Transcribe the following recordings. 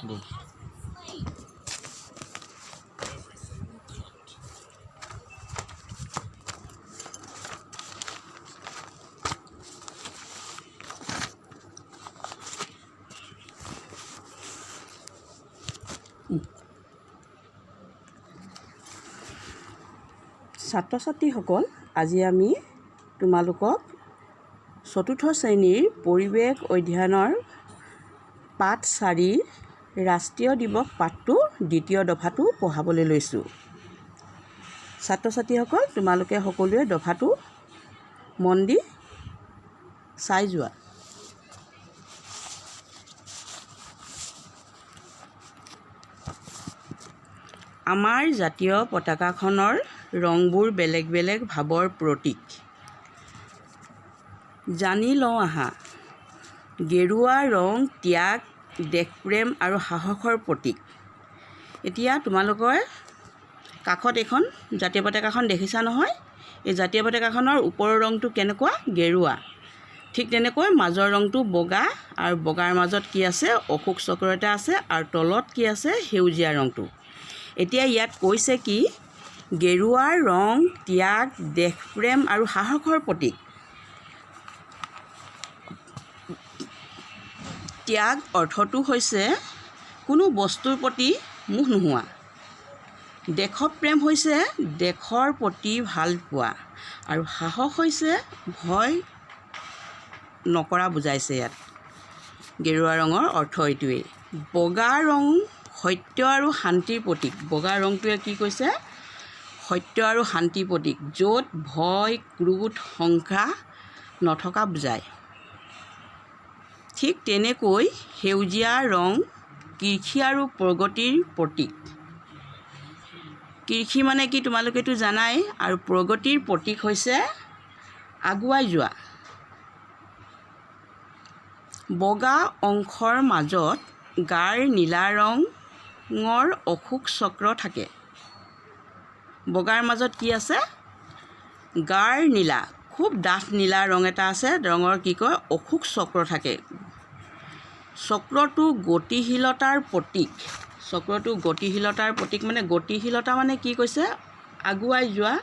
Good. ছাত্ৰ ছাত্ৰীসকল, আজি আমি তোমালোকক চতুৰ্থ শ্ৰেণীৰ পৰিৱেশ অধ্যয়নৰ পাঠ 4 ৰাষ্ট্ৰীয় দিৱস পাঠটো দ্বিতীয় দফাটো পঢ়াবলৈ লৈছোঁ। ছাত্ৰ ছাত্ৰীসকল, তোমালোকে সকলোৱে দফাটো মন দি চাই যোৱা। আমাৰ জাতীয় পতাকাখনৰ ৰংবোৰ বেলেগ বেলেগ ভাৱৰ প্ৰতীক। জানি লওঁ আহা। গেৰুৱা ৰং ত্যাগ, দেশপ্ৰেম আৰু সাহসৰ প্ৰতীক। এতিয়া তোমালোকৰ কাষত এখন জাতীয় পতাকাখন দেখিছা নহয়? এই জাতীয় পতাকাখনৰ ওপৰৰ ৰংটো কেনেকুৱা? গেৰুৱা। ঠিক তেনেকৈ মাজৰ ৰংটো বগা, আৰু বগাৰ মাজত কি আছে? অশোক চক্ৰ এটা আছে, আৰু তলত কি আছে? সেউজীয়া ৰংটো। এতিয়া ইয়াত কৈছে কি? গেৰুৱা ৰং ত্যাগ, দেশপ্ৰেম আৰু সাহসৰ প্ৰতীক। ত্যাগ অৰ্থটো হৈছে কোনো বস্তুৰ প্ৰতি মোহ নোহোৱা। দেশপ্ৰেম হৈছে দেশৰ প্ৰতি ভাল পোৱা, আৰু সাহস হৈছে ভয় নকৰা বুজাইছে ইয়াত। গেৰুৱা ৰঙৰ অৰ্থ এইটোৱেই। বগা ৰং সত্য আৰু শান্তিৰ প্ৰতীক। বগা ৰংটোৱে কি কৈছে? সত্য আৰু শান্তিৰ প্ৰতীক, য'ত ভয়, ক্ৰোধ, সংখ্যা নথকা বুজায়। ঠিক তেনেকৈ সেউজীয়া ৰং কৃষি আৰু প্ৰগতিৰ প্ৰতীক। কৃষি মানে কি তোমালোকেতো জানাই, আৰু প্ৰগতিৰ প্ৰতীক হৈছে আগুৱাই যোৱা। বগা অংশৰ মাজত গাঢ় নীলা ৰঙৰ অশোক চক্ৰ থাকে। বগাৰ মাজত কি আছে? গাঢ় নীলা, খুব ডাঠ নীলা ৰং এটা আছে, ৰঙৰ কি কয়? অশোক চক্ৰ থাকে। চক্ৰটো গতিশীলতাৰ প্ৰতীক। চক্ৰটো গতিশীলতাৰ প্ৰতীক মানে গতিশীলতা মানে কি কৈছে? আগুৱাই যোৱা,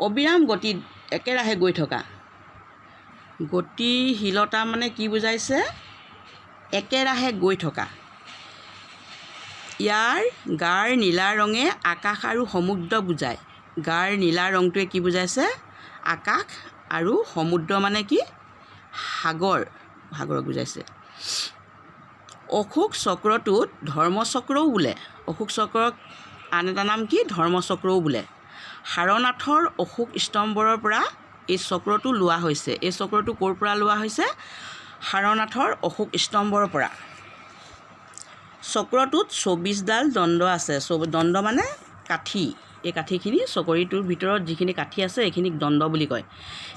অবিৰাম গতিত একেৰাহে গৈ থকা। গতিশীলতা মানে কি বুজাইছে? একেৰাহে গৈ থকা। ইয়াৰ গাঢ় নীলা ৰঙে আকাশ আৰু সমুদ্ৰ বুজায়। গাঢ় নীলা ৰংটোৱে কি বুজাইছে? আকাশ, আৰু সমুদ্ৰ মানে কি? সাগৰক বুজাইছে। অশোক চক্ৰটোত ধৰ্মচক্ৰও বোলে। অশোক চক্ৰক আন এটা নাম কি? ধৰ্মচক্ৰও বোলে। সাৰনাথৰ অশোক স্তম্ভৰ পৰা এই চক্ৰটো লোৱা হৈছে। এই চক্ৰটো ক'ৰ পৰা লোৱা হৈছে? সাৰনাথৰ অশোক স্তম্ভৰ পৰা। চক্ৰটোত 24ডাল দণ্ড আছে। দণ্ড মানে কাঠি। এই কাঠিখিনি, চকৰিটোৰ ভিতৰত যিখিনি কাঠি আছে এইখিনিক দণ্ড বুলি কয়।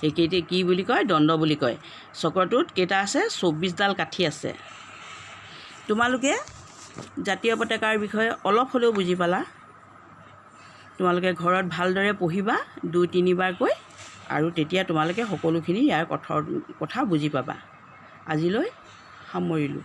এইকেইটা কি বুলি কয়? দণ্ড বুলি কয়। চক্ৰটোত কেইটা আছে? 24ডাল কাঠি আছে। তোমালোকে জাতীয় পতাকাৰ বিষয়ে অলপ হ'লেও বুজি পালা। তোমালোকে ঘৰত ভালদৰে পঢ়িবা 2-3 বাৰকৈ, আৰু তেতিয়া তোমালোকে সকলোখিনি ইয়াৰ কথা বুজি পাবা। আজিলৈ সামৰিলোঁ।